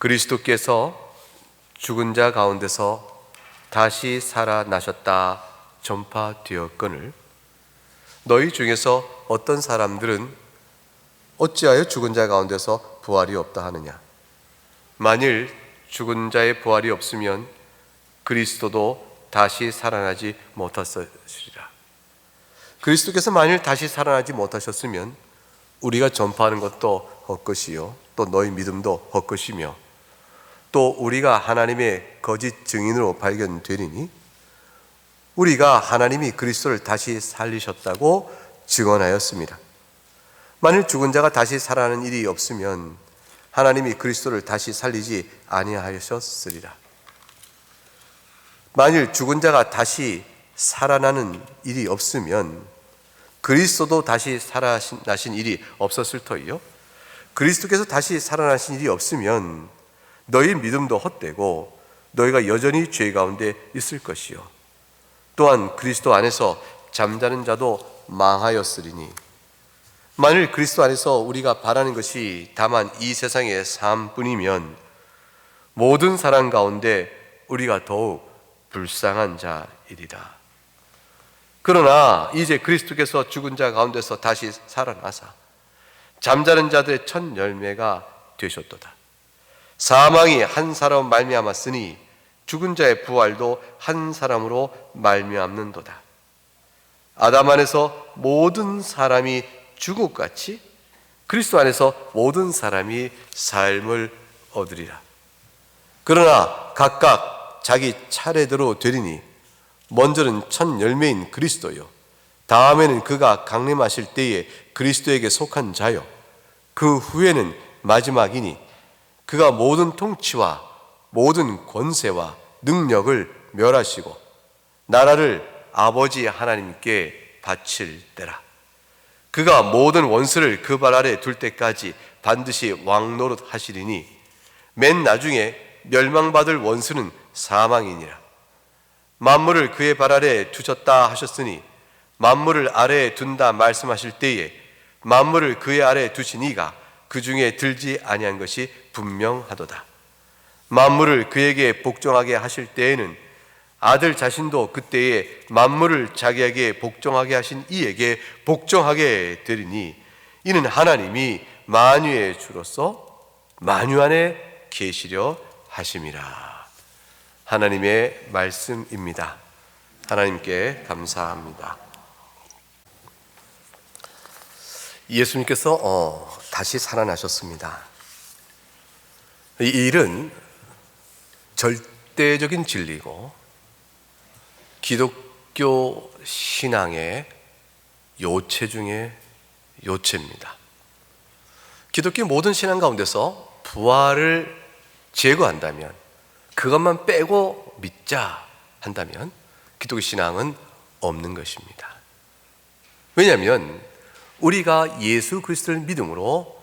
그리스도께서 죽은 자 가운데서 다시 살아나셨다 전파되었거늘 너희 중에서 어떤 사람들은 어찌하여 죽은 자 가운데서 부활이 없다 하느냐. 만일 죽은 자의 부활이 없으면 그리스도도 다시 살아나지 못하셨으리라. 그리스도께서 만일 다시 살아나지 못하셨으면 우리가 전파하는 것도 헛것이요 또 너희 믿음도 헛것이며 또 우리가 하나님의 거짓 증인으로 발견되리니 우리가 하나님이 그리스도를 다시 살리셨다고 증언하였습니다. 만일 죽은 자가 다시 살아나는 일이 없으면 하나님이 그리스도를 다시 살리지 아니하셨으리라. 만일 죽은 자가 다시 살아나는 일이 없으면 그리스도도 다시 살아나신 일이 없었을 터이요 그리스도께서 다시 살아나신 일이 없으면 너희 믿음도 헛되고 너희가 여전히 죄 가운데 있을 것이요 또한 그리스도 안에서 잠자는 자도 망하였으리니 만일 그리스도 안에서 우리가 바라는 것이 다만 이 세상의 삶뿐이면 모든 사람 가운데 우리가 더욱 불쌍한 자이리라. 그러나 이제 그리스도께서 죽은 자 가운데서 다시 살아나사 잠자는 자들의 첫 열매가 되셨도다. 사망이 한 사람 말미암았으니 죽은 자의 부활도 한 사람으로 말미암는도다. 아담 안에서 모든 사람이 죽음같이 그리스도 안에서 모든 사람이 삶을 얻으리라. 그러나 각각 자기 차례대로 되리니 먼저는 첫 열매인 그리스도요 다음에는 그가 강림하실 때에 그리스도에게 속한 자요 그 후에는 마지막이니 그가 모든 통치와 모든 권세와 능력을 멸하시고 나라를 아버지 하나님께 바칠 때라. 그가 모든 원수를 그 발 아래 둘 때까지 반드시 왕노릇 하시리니 맨 나중에 멸망받을 원수는 사망이니라. 만물을 그의 발 아래 두셨다 하셨으니 만물을 아래에 둔다 말씀하실 때에 만물을 그의 아래에 두신 이가 그 중에 들지 아니한 것이 분명하도다. 만물을 그에게 복종하게 하실 때에는 아들 자신도 그때에 만물을 자기에게 복종하게 하신 이에게 복종하게 되리니 이는 하나님이 만유의 주로서 만유 안에 계시려 하심이라. 하나님의 말씀입니다. 하나님께 감사합니다. 예수님께서 다시 살아나셨습니다. 이 일은 절대적인 진리고 기독교 신앙의 요체 중에 요체입니다. 기독교 모든 신앙 가운데서 부활을 제거한다면 그것만 빼고 믿자 한다면 기독교 신앙은 없는 것입니다. 왜냐하면 우리가 예수 그리스도를 믿음으로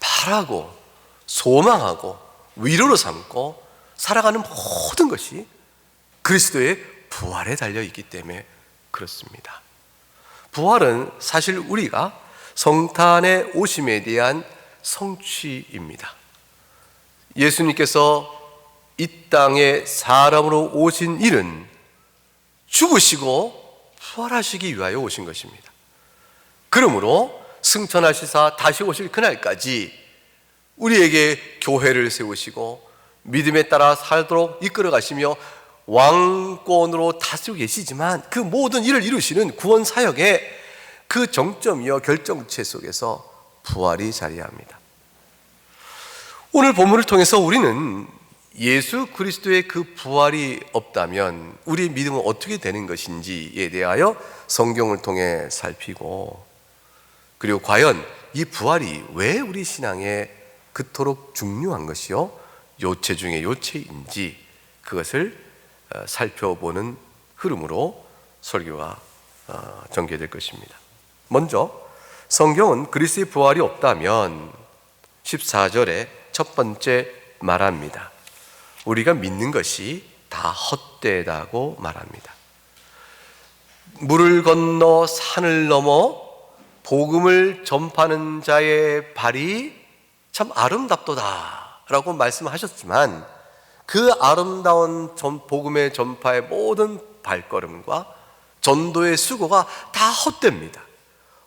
바라고 소망하고 위로로 삼고 살아가는 모든 것이 그리스도의 부활에 달려있기 때문에 그렇습니다. 부활은 사실 우리가 성탄의 오심에 대한 성취입니다. 예수님께서 이 땅에 사람으로 오신 일은 죽으시고 부활하시기 위하여 오신 것입니다. 그러므로 승천하시사 다시 오실 그날까지 우리에게 교회를 세우시고 믿음에 따라 살도록 이끌어 가시며 왕권으로 다스리고 계시지만 그 모든 일을 이루시는 구원 사역의 그 정점이요 결정체 속에서 부활이 자리합니다. 오늘 본문을 통해서 우리는 예수 그리스도의 그 부활이 없다면 우리의 믿음은 어떻게 되는 것인지에 대하여 성경을 통해 살피고 그리고 과연 이 부활이 왜 우리 신앙에 그토록 중요한 것이요 요체 중에 요체인지 그것을 살펴보는 흐름으로 설교가 전개될 것입니다. 먼저 성경은 그리스도의 부활이 없다면 14절에 첫 번째 말합니다. 우리가 믿는 것이 다 헛되다고 말합니다. 물을 건너 산을 넘어 복음을 전파하는 자의 발이 참 아름답도다 라고 말씀하셨지만 그 아름다운 복음의 전파의 모든 발걸음과 전도의 수고가 다 헛됩니다.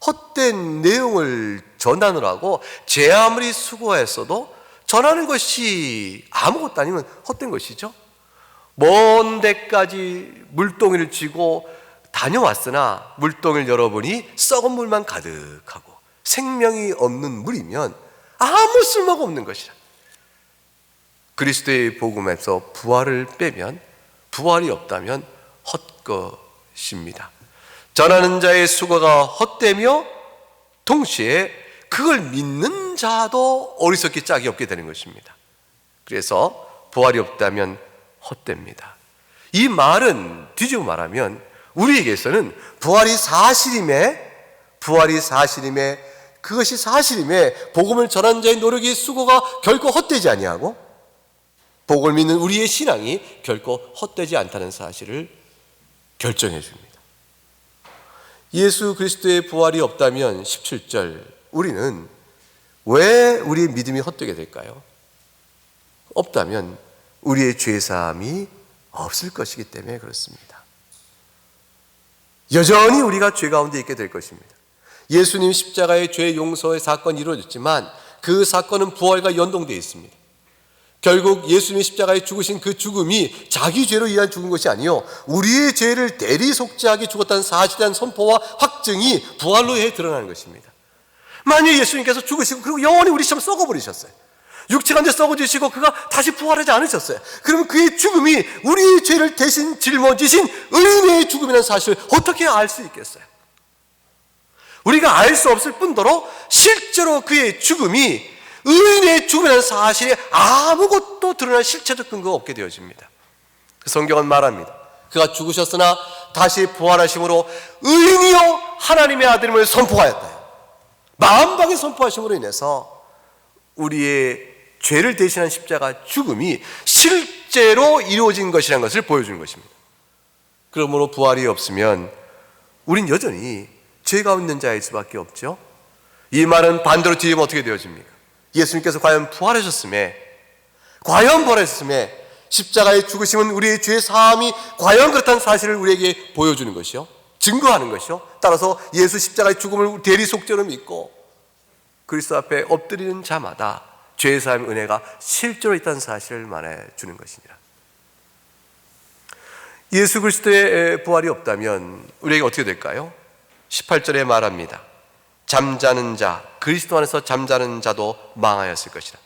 헛된 내용을 전하느라고 제 아무리 수고했어도 전하는 것이 아무것도 아니면 헛된 것이죠. 먼 데까지 물동이를 쥐고 다녀왔으나 물동이를 열어보니 썩은 물만 가득하고 생명이 없는 물이면 아무 쓸모가 없는 것이라. 그리스도의 복음에서 부활을 빼면, 부활이 없다면 헛것입니다. 전하는 자의 수고가 헛되며 동시에 그걸 믿는 자도 어리석기 짝이 없게 되는 것입니다. 그래서 부활이 없다면 헛됩니다. 이 말은 뒤집어 말하면 우리에게서는 부활이 사실임에 그것이 사실임에 복음을 전하는 자의 노력이 수고가 결코 헛되지 아니하고 복음을 믿는 우리의 신앙이 결코 헛되지 않다는 사실을 결정해 줍니다. 예수 그리스도의 부활이 없다면 17절 우리는 왜 우리의 믿음이 헛되게 될까요? 없다면 우리의 죄사함이 없을 것이기 때문에 그렇습니다. 여전히 우리가 죄 가운데 있게 될 것입니다. 예수님 십자가의 죄 용서의 사건이 이루어졌지만 그 사건은 부활과 연동되어 있습니다. 결국 예수님이 십자가에 죽으신 그 죽음이 자기 죄로 인한 죽은 것이 아니요 우리의 죄를 대리속죄하게 죽었다는 사실에 선포와 확증이 부활로 해 드러나는 것입니다. 만약 예수님께서 죽으시고 그리고 영원히 우리처럼 썩어버리셨어요. 육체가 이제 썩어지시고 그가 다시 부활하지 않으셨어요. 그러면 그의 죽음이 우리의 죄를 대신 짊어지신 의인의 죽음이라는 사실을 어떻게 알 수 있겠어요? 우리가 알 수 없을 뿐더러 실제로 그의 죽음이 의인의 죽음이라는 사실에 아무것도 드러날 실체적 근거가 없게 되어집니다. 성경은 말합니다. 그가 죽으셨으나 다시 부활하심으로 의인이요 하나님의 아들임을 선포하였다. 마음방에 선포하심으로 인해서 우리의 죄를 대신한 십자가 죽음이 실제로 이루어진 것이라는 것을 보여주는 것입니다. 그러므로 부활이 없으면 우린 여전히 죄가 없는 자일 수밖에 없죠. 이 말은 반대로 뒤집으면 어떻게 되어집니까? 예수님께서 과연 부활하셨음에 십자가의 죽으심은 우리의 죄 사함이 과연 그렇다는 사실을 우리에게 보여주는 것이요, 증거하는 것이요, 따라서 예수 십자가의 죽음을 대리속죄로 믿고 그리스도 앞에 엎드리는 자마다 죄 사함의 은혜가 실제로 있다는 사실을 말해주는 것이니라. 예수 그리스도의 부활이 없다면 우리에게 어떻게 될까요? 18절에 말합니다. 잠자는 자, 그리스도 안에서 잠자는 자도 망하였을 것이라.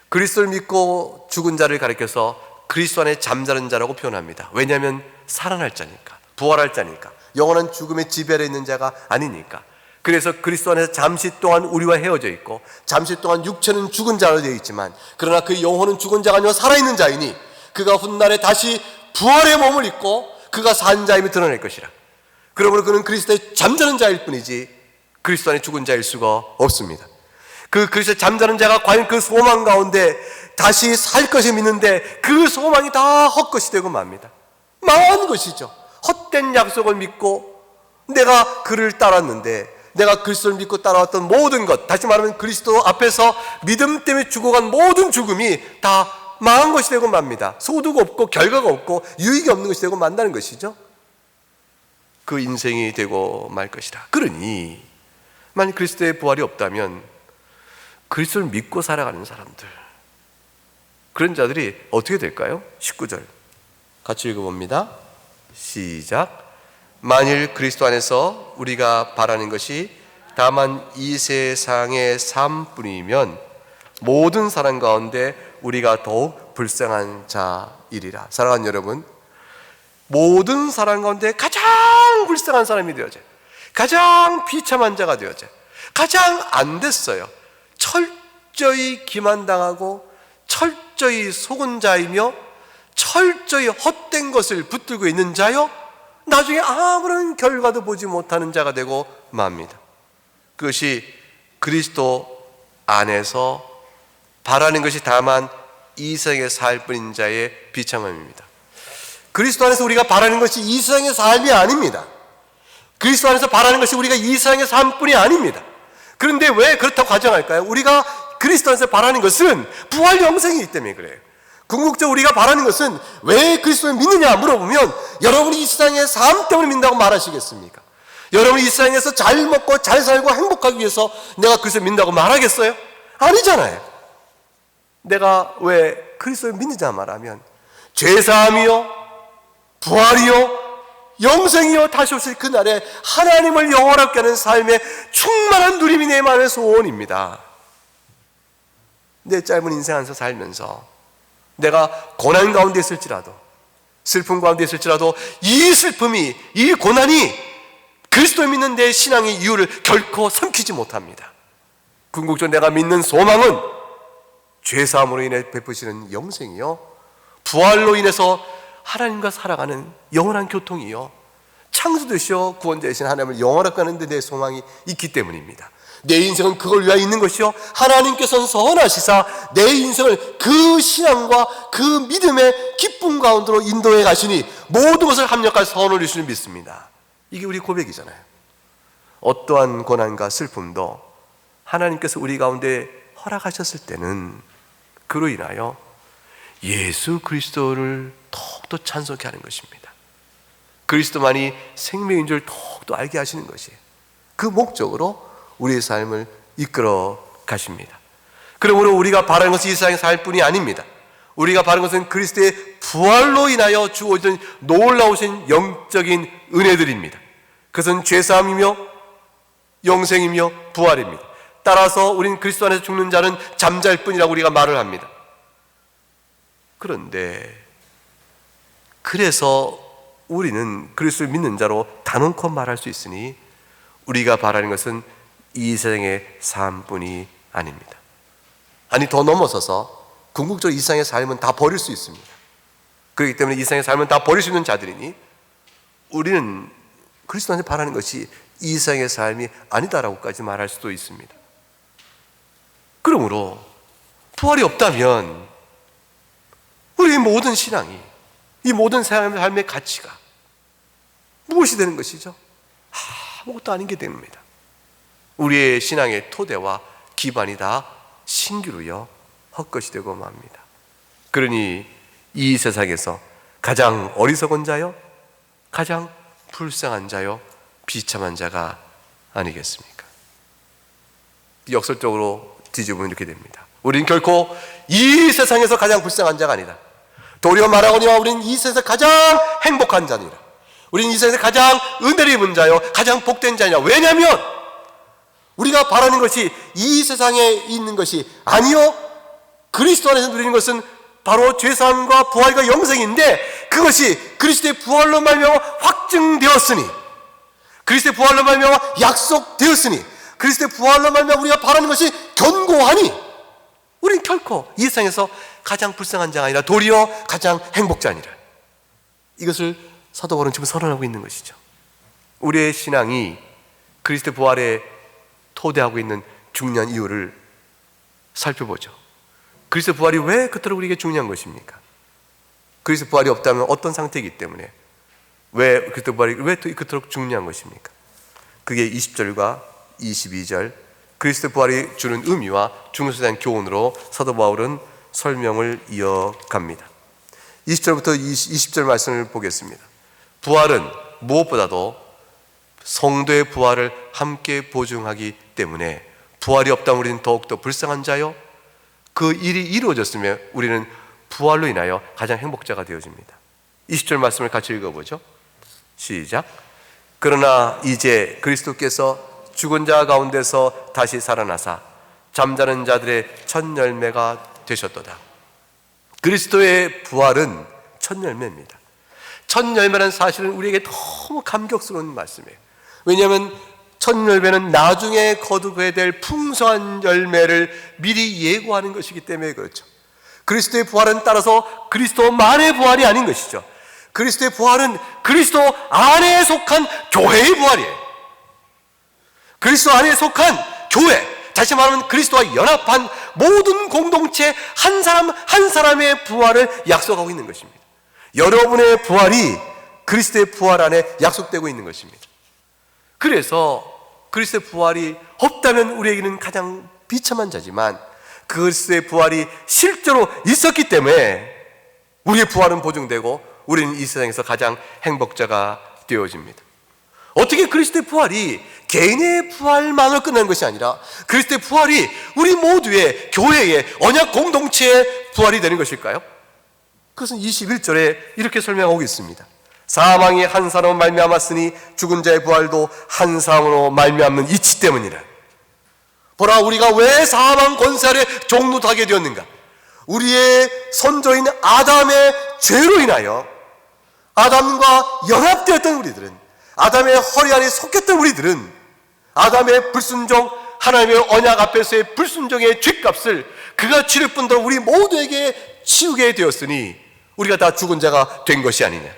그리스도를 믿고 죽은 자를 가리켜서 그리스도 안에 잠자는 자라고 표현합니다. 왜냐하면 살아날 자니까, 부활할 자니까, 영원한 죽음의 지배 아래 있는 자가 아니니까. 그래서 그리스도 안에서 잠시 동안 우리와 헤어져 있고 잠시 동안 육체는 죽은 자로 되어 있지만 그러나 그 영혼은 죽은 자가 아니라 살아있는 자이니 그가 훗날에 다시 부활의 몸을 입고 그가 산 자임이 드러낼 것이라. 그러므로 그는 그리스도의 잠자는 자일 뿐이지 그리스도 안에 죽은 자일 수가 없습니다. 그 그리스도의 잠자는 자가 과연 그 소망 가운데 다시 살 것을 믿는데 그 소망이 다 헛것이 되고 맙니다. 망한 것이죠. 헛된 약속을 믿고 내가 그를 따랐는데, 내가 그리스도를 믿고 따라왔던 모든 것, 다시 말하면 그리스도 앞에서 믿음 때문에 죽어간 모든 죽음이 다 망한 것이 되고 맙니다. 소득 없고 결과가 없고 유익이 없는 것이 되고 만다는 것이죠. 그 인생이 되고 말 것이라. 그러니 만약 그리스도의 부활이 없다면 그리스도를 믿고 살아가는 사람들, 그런 자들이 어떻게 될까요? 19절 같이 읽어봅니다. 시작. 만일 그리스도 안에서 우리가 바라는 것이 다만 이 세상의 삶뿐이면 모든 사람 가운데 우리가 더욱 불쌍한 자이리라. 사랑하는 여러분, 모든 사람 가운데 가장 불쌍한 사람이 되어져요. 가장 비참한 자가 되어져요. 가장 안 됐어요. 철저히 기만당하고 철저히 속은 자이며 철저히 헛된 것을 붙들고 있는 자요, 나중에 아무런 결과도 보지 못하는 자가 되고 맙니다. 그것이 그리스도 안에서 바라는 것이 다만 이 세상에 살 뿐인 자의 비참함입니다. 그리스도 안에서 우리가 바라는 것이 이 세상의 삶이 아닙니다. 그리스도 안에서 바라는 것이 우리가 이 세상의 삶뿐이 아닙니다. 그런데 왜 그렇다고 가정할까요? 우리가 그리스도 안에서 바라는 것은 부활 영생이기 때문에 그래요. 궁극적으로 우리가 바라는 것은 왜 그리스도를 믿느냐 물어보면 여러분이 이 세상의 삶 때문에 믿는다고 말하시겠습니까? 여러분이 이 세상에서 잘 먹고 잘 살고 행복하기 위해서 내가 그리스도를 믿는다고 말하겠어요? 아니잖아요. 내가 왜 그리스도를 믿느냐 말하면 죄사함이요, 부활이요, 영생이요, 다시 오실 그날에 하나님을 영원하게 하는 삶의 충만한 누림이 내 마음의 소원입니다. 내 짧은 인생 안에서 살면서 내가 고난 가운데 있을지라도, 슬픔 가운데 있을지라도 이 슬픔이, 이 고난이 그리스도를 믿는 내 신앙의 이유를 결코 삼키지 못합니다. 궁극적으로 내가 믿는 소망은 죄사함으로 인해 베푸시는 영생이요, 부활로 인해서 하나님과 살아가는 영원한 교통이요, 창조주시오 구원자이신 하나님을 영원하게 하는 데 내 소망이 있기 때문입니다. 내 인생은 그걸 위하여 있는 것이요, 하나님께서는 선하시사 내 인생을 그 신앙과 그 믿음의 기쁨 가운데로 인도해 가시니 모든 것을 합력할 선을 이루시는 믿습니다. 이게 우리 고백이잖아요. 어떠한 고난과 슬픔도 하나님께서 우리 가운데 허락하셨을 때는 그로 인하여 예수 그리스도를 더욱더 찬송케 하는 것입니다. 그리스도만이 생명인 줄 더욱더 알게 하시는 것이에요. 그 목적으로 우리의 삶을 이끌어 가십니다. 그러므로 우리가 바라는 것은 이 세상의 살 뿐이 아닙니다. 우리가 바라는 것은 그리스도의 부활로 인하여 주어진 놀라우신 영적인 은혜들입니다. 그것은 죄사함이며 영생이며 부활입니다. 따라서 우리는 그리스도 안에서 죽는 자는 잠잘 뿐이라고 우리가 말을 합니다. 그런데 그래서 우리는 그리스도를 믿는 자로 단언코 말할 수 있으니 우리가 바라는 것은 이 세상의 삶뿐이 아닙니다. 아니, 더 넘어서서 궁극적으로 이 세상의 삶은 다 버릴 수 있습니다. 그렇기 때문에 이 세상의 삶은 다 버릴 수 있는 자들이니 우리는 그리스도한테 바라는 것이 이 세상의 삶이 아니다라고까지 말할 수도 있습니다. 그러므로 부활이 없다면 우리의 모든 신앙이, 이 모든 삶의 가치가 무엇이 되는 것이죠? 아무것도 아닌 게 됩니다. 우리의 신앙의 토대와 기반이 다 신기루여 헛것이 되고 맙니다. 그러니 이 세상에서 가장 어리석은 자요, 가장 불쌍한 자요, 비참한 자가 아니겠습니까? 역설적으로 뒤집으면 이렇게 됩니다. 우리는 결코 이 세상에서 가장 불쌍한 자가 아니다. 도리어 말하거니와 우리는 이 세상에서 가장 행복한 자니라. 우리는 이 세상에서 가장 은혜를 입은 자요, 가장 복된 자냐. 왜냐하면 우리가 바라는 것이 이 세상에 있는 것이 아니요, 그리스도 안에서 누리는 것은 바로 죄사함과 부활과 영생인데, 그것이 그리스도의 부활로 말미암아 확증되었으니, 그리스도의 부활로 말미암아 약속되었으니, 그리스도의 부활로 말미암아 우리가 바라는 것이 견고하니 우리는 결코 이 세상에서 가장 불쌍한 자가 아니라 도리어 가장 행복자니라. 이것을 사도 바울은 지금 선언하고 있는 것이죠. 우리의 신앙이 그리스도의 부활에 토대하고 있는 중요한 이유를 살펴보죠. 그리스도의 부활이 왜 그토록 우리에게 중요한 것입니까? 그리스도의 부활이 없다면 어떤 상태이기 때문에 왜 그리스도의 부활이 왜 그토록 중요한 것입니까? 그게 20절과 22절 그리스도의 부활이 주는 의미와 중요성에 대한 교훈으로 사도 바울은 설명을 이어갑니다. 20절부터 20절 말씀을 보겠습니다. 부활은 무엇보다도 성도의 부활을 함께 보증하기 때문에 부활이 없다면 우리는 더욱더 불쌍한 자요, 그 일이 이루어졌으면 우리는 부활로 인하여 가장 행복자가 되어집니다. 20절 말씀을 같이 읽어보죠. 시작. 그러나 이제 그리스도께서 죽은 자 가운데서 다시 살아나사 잠자는 자들의 첫 열매가 되셨도다. 그리스도의 부활은 첫 열매입니다. 첫 열매는 사실은 우리에게 너무 감격스러운 말씀이에요. 왜냐하면 첫 열매는 나중에 거두게 될 풍성한 열매를 미리 예고하는 것이기 때문에 그렇죠. 그리스도의 부활은 따라서 그리스도만의 부활이 아닌 것이죠. 그리스도의 부활은 그리스도 안에 속한 교회의 부활이에요. 그리스도 안에 속한 교회, 다시 말하면 그리스도와 연합한 모든 공동체 한 사람 한 사람의 부활을 약속하고 있는 것입니다. 여러분의 부활이 그리스도의 부활 안에 약속되고 있는 것입니다. 그래서 그리스도의 부활이 없다면 우리에게는 가장 비참한 자지만 그리스도의 부활이 실제로 있었기 때문에 우리의 부활은 보증되고 우리는 이 세상에서 가장 행복자가 되어집니다. 어떻게 그리스도의 부활이 개인의 부활만을 끝난 것이 아니라 그리스도의 부활이 우리 모두의 교회의 언약 공동체의 부활이 되는 것일까요? 그것은 21절에 이렇게 설명하고 있습니다. 사망이 한 사람으로 말미암았으니 죽은 자의 부활도 한 사람으로 말미암는 이치 때문이라. 보라, 우리가 왜 사망 권세 아래 종노하게 되었는가? 우리의 선조인 아담의 죄로 인하여 아담과 연합되었던 우리들은, 아담의 허리 안에 속했던 우리들은 아담의 불순종, 하나님의 언약 앞에서의 불순종의 죗값을 그가 치를 뿐더러 우리 모두에게 치우게 되었으니 우리가 다 죽은 자가 된 것이 아니냐.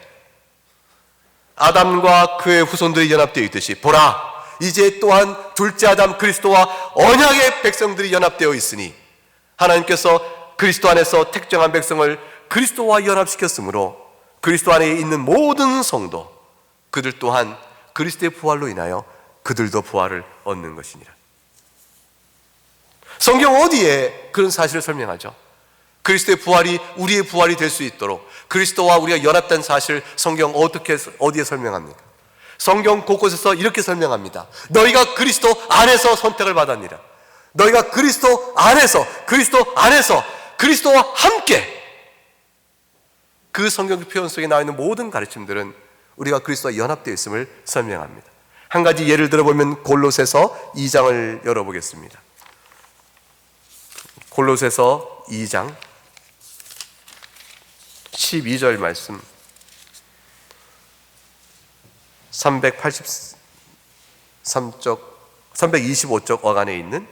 아담과 그의 후손들이 연합되어 있듯이 보라, 이제 또한 둘째 아담 그리스도와 언약의 백성들이 연합되어 있으니 하나님께서 그리스도 안에서 택정한 백성을 그리스도와 연합시켰으므로 그리스도 안에 있는 모든 성도, 그들 또한 그리스도의 부활로 인하여 그들도 부활을 얻는 것이니라. 성경 어디에 그런 사실을 설명하죠? 그리스도의 부활이 우리의 부활이 될 수 있도록 그리스도와 우리가 연합된 사실 성경 어디에 설명합니까? 성경 곳곳에서 이렇게 설명합니다. 너희가 그리스도 안에서 선택을 받았니라. 너희가 그리스도 안에서 그리스도와 함께. 그 성경 표현 속에 나와 있는 모든 가르침들은 우리가 그리스도와 연합되어 있음을 설명합니다. 한 가지 예를 들어보면 골로새서 2장을 열어보겠습니다. 골로새서 2장 12절 말씀, 325쪽 어간에 있는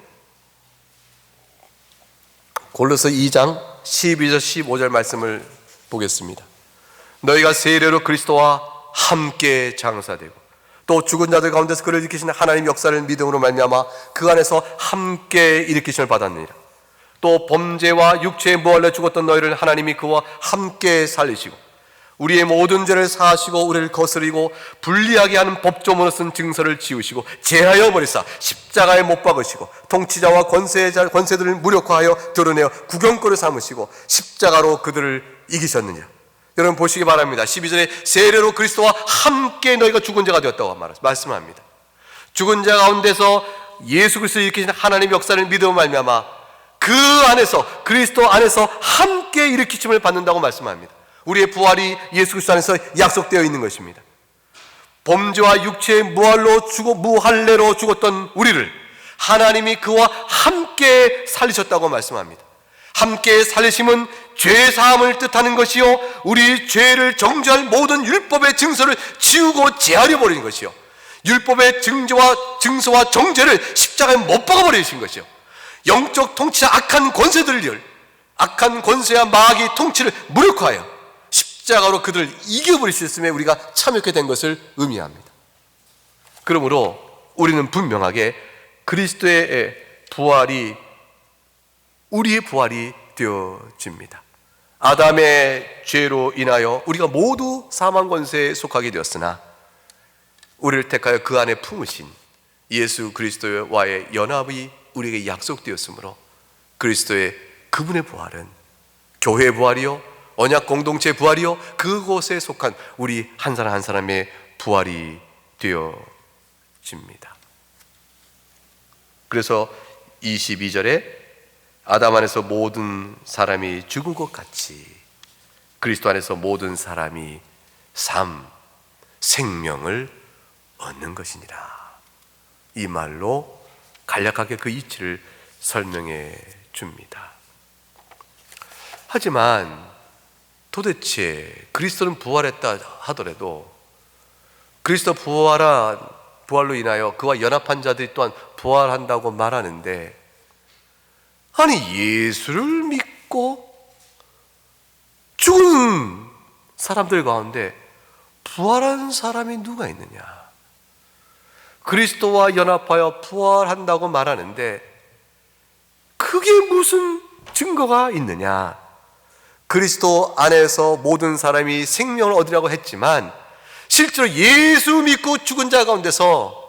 골로새 2장 12절 15절 말씀을 보겠습니다. 너희가 세례로 그리스도와 함께 장사되고 또 죽은 자들 가운데서 그를 일으키시는 하나님 역사를 믿음으로 말미암아 그 안에서 함께 일으키심을 받았느니라. 또 범죄와 육체에 무할려 죽었던 너희를 하나님이 그와 함께 살리시고 우리의 모든 죄를 사하시고 우리를 거스리고 불리하게 하는 법조문으로 쓴 증서를 지우시고 제하여 버리사 십자가에 못 박으시고 통치자와 권세들을 무력화하여 드러내어 구경거리 삼으시고 십자가로 그들을 이기셨느냐. 여러분 보시기 바랍니다. 12절에 세례로 그리스도와 함께 너희가 죽은 자가 되었다고 말씀합니다. 죽은 자 가운데서 예수 그리스도를 일으키신 하나님 역사를 믿음으로 말미암아 그 안에서 그리스도 안에서 함께 일으키심을 받는다고 말씀합니다. 우리의 부활이 예수 그리스도 안에서 약속되어 있는 것입니다. 범죄와 육체의 무할례로 죽었던 우리를 하나님이 그와 함께 살리셨다고 말씀합니다. 함께 살리심은 죄 사함을 뜻하는 것이요 우리 죄를 정죄할 모든 율법의 증서를 지우고 제하려 버리는 것이요 율법의 증서와 정죄를 십자가에 못 박아버리신 것이요 영적 통치자 악한 권세와 마귀의 통치를 무력화하여 십자가로 그들을 이겨버리셨음에 우리가 참여하게 된 것을 의미합니다. 그러므로 우리는 분명하게 그리스도의 부활이 우리의 부활이 되어집니다. 아담의 죄로 인하여 우리가 모두 사망 권세에 속하게 되었으나 우리를 택하여 그 안에 품으신 예수 그리스도와의 연합이 우리에게 약속되었으므로 그리스도의 그분의 부활은 교회의 부활이요 언약 공동체의 부활이요 그곳에 속한 우리 한 사람 한 사람의 부활이 되어집니다. 그래서 22절에 아담 안에서 모든 사람이 죽은 것 같이 그리스도 안에서 모든 사람이 생명을 얻는 것이니라. 이 말로 간략하게 그 이치를 설명해 줍니다. 하지만 도대체 그리스도는 부활했다 하더라도 그리스도 부활로 인하여 그와 연합한 자들이 또한 부활한다고 말하는데 아니 예수를 믿고 죽은 사람들 가운데 부활한 사람이 누가 있느냐? 그리스도와 연합하여 부활한다고 말하는데 그게 무슨 증거가 있느냐? 그리스도 안에서 모든 사람이 생명을 얻으라고 했지만 실제로 예수 믿고 죽은 자 가운데서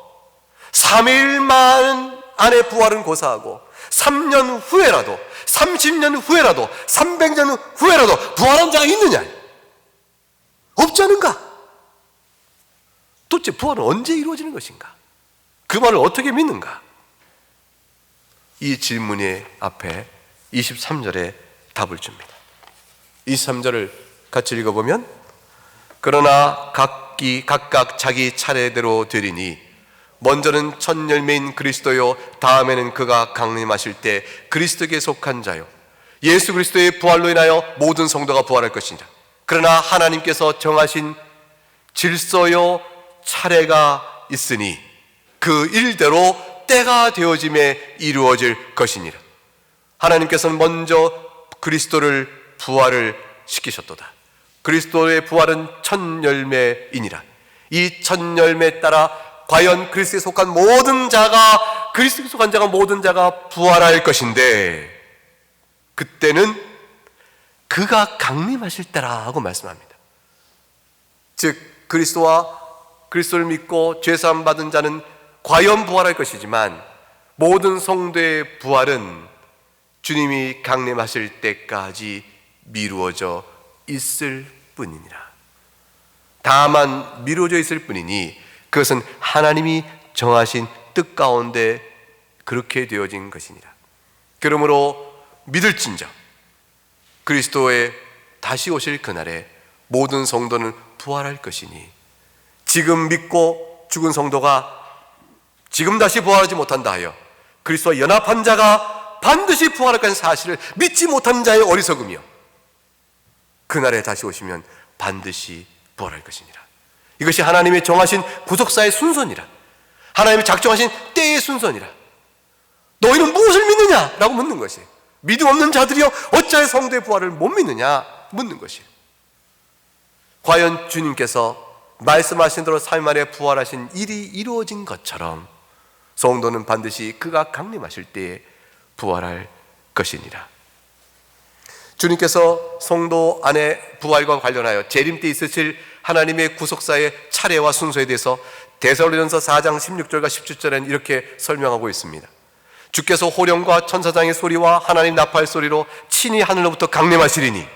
3일 만 안에 부활은 고사하고 3년 후에라도, 30년 후에라도, 300년 후에라도 부활한 자가 있느냐? 없지 않은가? 도대체 부활은 언제 이루어지는 것인가? 그 말을 어떻게 믿는가? 이 질문의 앞에 23절에 답을 줍니다. 23절을 같이 읽어보면, 그러나 각각 자기 차례대로 되리니 먼저는 첫 열매인 그리스도요, 다음에는 그가 강림하실 때 그리스도에게 속한 자요, 예수 그리스도의 부활로 인하여 모든 성도가 부활할 것이니라. 그러나 하나님께서 정하신 질서요 차례가 있으니 그 일대로 때가 되어짐에 이루어질 것이니라. 하나님께서는 먼저 그리스도를 부활을 시키셨도다. 그리스도의 부활은 첫 열매이니라. 이 첫 열매에 따라 과연 그리스도에 속한 모든 자가, 그리스도에 속한 자가 모든 자가 부활할 것인데, 그때는 그가 강림하실 때라고 말씀합니다. 즉 그리스도를 믿고 죄사함 받은 자는 과연 부활할 것이지만, 모든 성도의 부활은 주님이 강림하실 때까지 미루어져 있을 뿐이니라. 다만 미루어져 있을 뿐이니 그것은 하나님이 정하신 뜻 가운데 그렇게 되어진 것이니라. 그러므로 믿을진저 그리스도의 다시 오실 그날에 모든 성도는 부활할 것이니, 지금 믿고 죽은 성도가 지금 다시 부활하지 못한다 하여 그리스도와 연합한 자가 반드시 부활할 것인 사실을 믿지 못한 자의 어리석음이요, 그날에 다시 오시면 반드시 부활할 것이니라. 이것이 하나님의 정하신 구속사의 순서니라. 하나님이 작정하신 때의 순서니라. 너희는 무엇을 믿느냐? 라고 묻는 것이, 믿음 없는 자들이여 어찌하여 성도의 부활을 못 믿느냐? 묻는 것이, 과연 주님께서 말씀하신 대로 3일 만에 부활하신 일이 이루어진 것처럼 성도는 반드시 그가 강림하실 때에 부활할 것이니라. 주님께서 성도 안의 부활과 관련하여 재림 때 있으실 하나님의 구속사의 차례와 순서에 대해서 데살로니가서 4장 16절과 17절에는 이렇게 설명하고 있습니다. 주께서 호령과 천사장의 소리와 하나님 나팔 소리로 친히 하늘로부터 강림하시리니,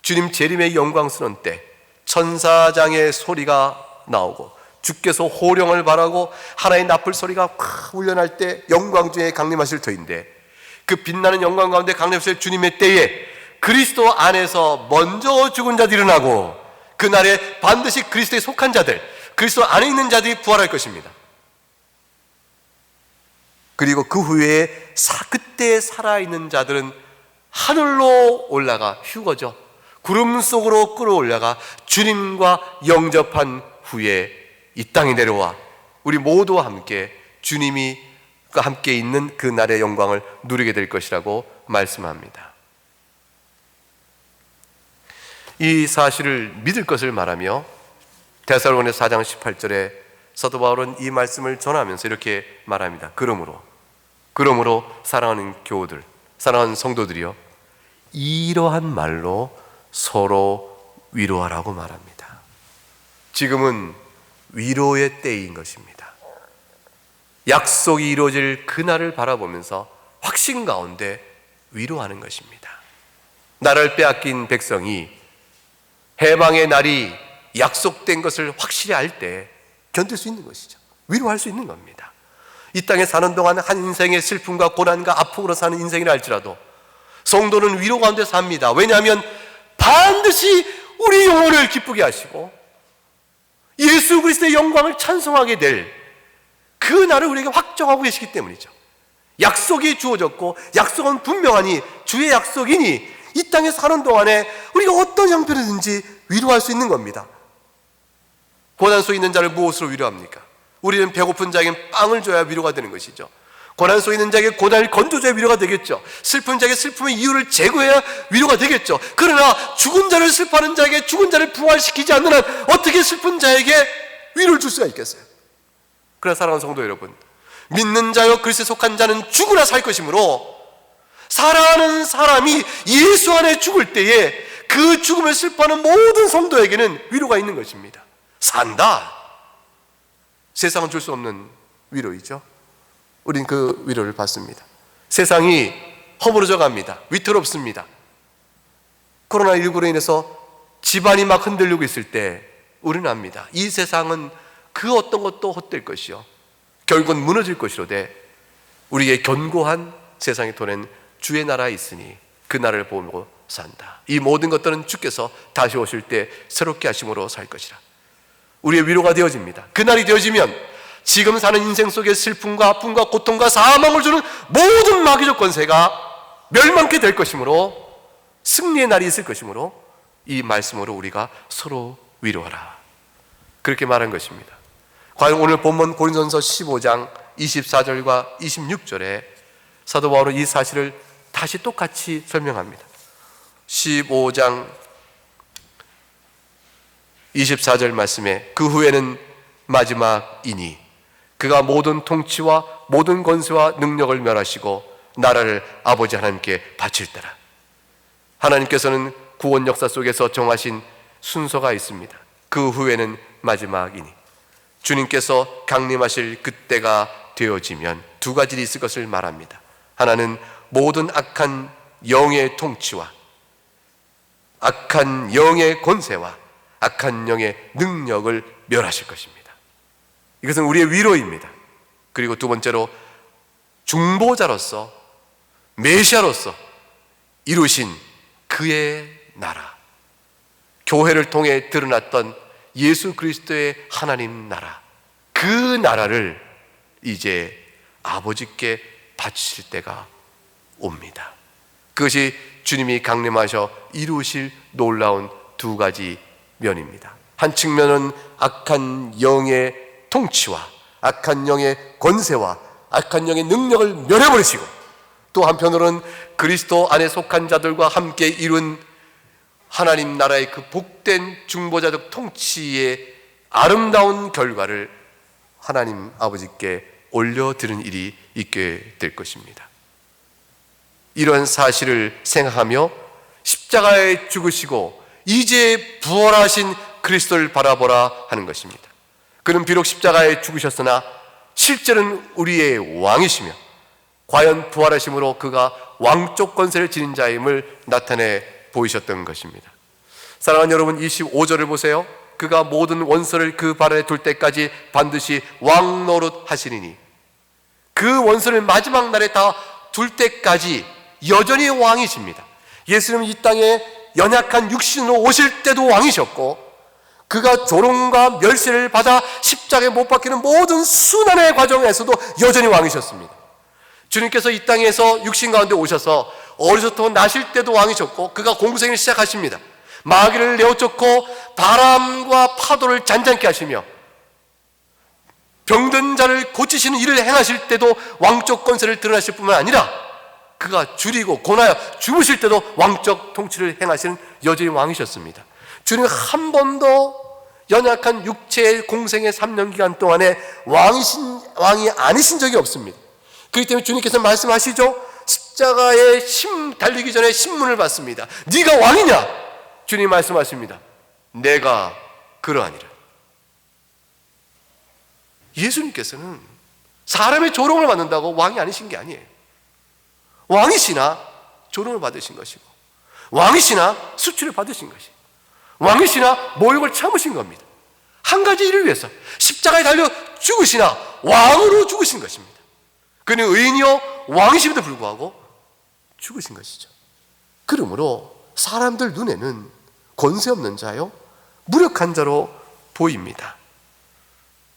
주님 재림의 영광스러운 때 천사장의 소리가 나오고 주께서 호령을 발하고 하나님 나팔 소리가 확 울려날 때 영광 중에 강림하실 터인데, 그 빛나는 영광 가운데 강림하실 주님의 때에 그리스도 안에서 먼저 죽은 자들이 일어나고, 그날에 반드시 그리스도에 속한 자들, 그리스도 안에 있는 자들이 부활할 것입니다. 그리고 그 후에 그때 살아있는 자들은 하늘로 올라가 휴거죠. 구름 속으로 끌어올라가 주님과 영접한 후에 이 땅에 내려와 우리 모두와 함께 주님이 함께 있는 그 날의 영광을 누리게 될 것이라고 말씀합니다. 이 사실을 믿을 것을 말하며 데살로니가서 4장 18절에 사도 바울은 이 말씀을 전하면서 이렇게 말합니다. 그러므로 사랑하는 교우들, 사랑하는 성도들이여, 이러한 말로 서로 위로하라고 말합니다. 지금은 위로의 때인 것입니다. 약속이 이루어질 그날을 바라보면서 확신 가운데 위로하는 것입니다. 나를 빼앗긴 백성이 해방의 날이 약속된 것을 확실히 알 때 견딜 수 있는 것이죠. 위로할 수 있는 겁니다. 이 땅에 사는 동안 한 인생의 슬픔과 고난과 아픔으로 사는 인생이라 할지라도 성도는 위로 가운데 삽니다. 왜냐하면 반드시 우리 영혼을 기쁘게 하시고 예수 그리스도의 영광을 찬송하게 될 그 날을 우리에게 확정하고 계시기 때문이죠. 약속이 주어졌고 약속은 분명하니 주의 약속이니 이 땅에 사는 동안에 우리가 어떤 형편이든지 위로할 수 있는 겁니다. 고난 속에 있는 자를 무엇으로 위로합니까? 우리는 배고픈 자에게 빵을 줘야 위로가 되는 것이죠. 고난 속에 있는 자에게 고난을 건져줘야 위로가 되겠죠. 슬픈 자에게 슬픔의 이유를 제거해야 위로가 되겠죠. 그러나 죽은 자를 슬퍼하는 자에게 죽은 자를 부활시키지 않는 한 어떻게 슬픈 자에게 위로를 줄 수가 있겠어요? 그러나 사랑하는 성도 여러분, 믿는 자여 그리스도에 속한 자는 죽으나 살 것이므로 사랑하는 사람이 예수 안에 죽을 때에 그 죽음을 슬퍼하는 모든 성도에게는 위로가 있는 것입니다. 산다. 세상은 줄 수 없는 위로이죠. 우린 그 위로를 받습니다. 세상이 허물어져 갑니다. 위태롭습니다. 코로나19로 인해서 집안이 막 흔들리고 있을 때 우리는 압니다. 이 세상은 그 어떤 것도 헛될 것이요 결국은 무너질 것이로되 우리의 견고한 세상의 토는 주의 나라에 있으니 그 나라를 보고 산다. 이 모든 것들은 주께서 다시 오실 때 새롭게 하심으로 살 것이라. 우리의 위로가 되어집니다. 그날이 되어지면 지금 사는 인생 속에 슬픔과 아픔과 고통과 사망을 주는 모든 마귀적 권세가 멸망케 될 것이므로 승리의 날이 있을 것이므로 이 말씀으로 우리가 서로 위로하라, 그렇게 말한 것입니다. 과연 오늘 본문 고린도전서 15장 24절과 26절에 사도 바울은 이 사실을 다시 똑같이 설명합니다. 15장 24절 말씀에 그 후에는 마지막이니 그가 모든 통치와 모든 권세와 능력을 멸하시고 나라를 아버지 하나님께 바칠 때라. 하나님께서는 구원 역사 속에서 정하신 순서가 있습니다. 그 후에는 마지막이니 주님께서 강림하실 그때가 되어지면 두 가지 일이 있을 것을 말합니다. 하나는 모든 악한 영의 통치와 악한 영의 권세와 악한 영의 능력을 멸하실 것입니다. 이것은 우리의 위로입니다. 그리고 두 번째로 중보자로서 메시아로서 이루신 그의 나라, 교회를 통해 드러났던 예수 그리스도의 하나님 나라, 그 나라를 이제 아버지께 바치실 때가 옵니다. 그것이 주님이 강림하셔 이루실 놀라운 두 가지 면입니다. 한 측면은 악한 영의 통치와 악한 영의 권세와 악한 영의 능력을 멸해버리시고, 또 한편으로는 그리스도 안에 속한 자들과 함께 이룬 하나님 나라의 그 복된 중보자적 통치의 아름다운 결과를 하나님 아버지께 올려드리는 일이 있게 될 것입니다. 이런 사실을 생각하며 십자가에 죽으시고 이제 부활하신 그리스도를 바라보라 하는 것입니다. 그는 비록 십자가에 죽으셨으나 실제는 우리의 왕이시며 과연 부활하심으로 그가 왕적 권세를 지닌 자임을 나타내 보이셨던 것입니다. 사랑하는 여러분, 25절을 보세요. 그가 모든 원수를 그 발 아래 둘 때까지 반드시 왕 노릇 하시리니, 그 원수를 마지막 날에 다 둘 때까지 여전히 왕이십니다. 예수님은 이 땅에 연약한 육신으로 오실 때도 왕이셨고, 그가 조롱과 멸시를 받아 십자가에 못 박히는 모든 수난의 과정에서도 여전히 왕이셨습니다. 주님께서 이 땅에서 육신 가운데 오셔서 어려서부터 나실 때도 왕이셨고, 그가 공생을 시작하십니다. 마귀를 내어쫓고 바람과 파도를 잔잔케 하시며 병든 자를 고치시는 일을 행하실 때도 왕적 권세를 드러나실 뿐만 아니라 그가 줄이고 고나여 죽으실 때도 왕적 통치를 행하시는 여전히 왕이셨습니다. 주님은 한 번도 연약한 육체의 공생의 3년 기간 동안에 왕이 아니신 적이 없습니다. 그렇기 때문에 주님께서 말씀하시죠. 십자가에 달리기 전에 신문을 받습니다. 네가 왕이냐? 주님 말씀하십니다. 내가 그러하니라. 예수님께서는 사람의 조롱을 받는다고 왕이 아니신 게 아니에요. 왕이시나 조롱을 받으신 것이고, 왕이시나 수치를 받으신 것이고, 왕이시나 모욕을 참으신 겁니다. 한 가지 일을 위해서 십자가에 달려 죽으시나 왕으로 죽으신 것입니다. 그는 의인이요 왕이심에도 불구하고 죽으신 것이죠. 그러므로 사람들 눈에는 권세 없는 자요 무력한 자로 보입니다.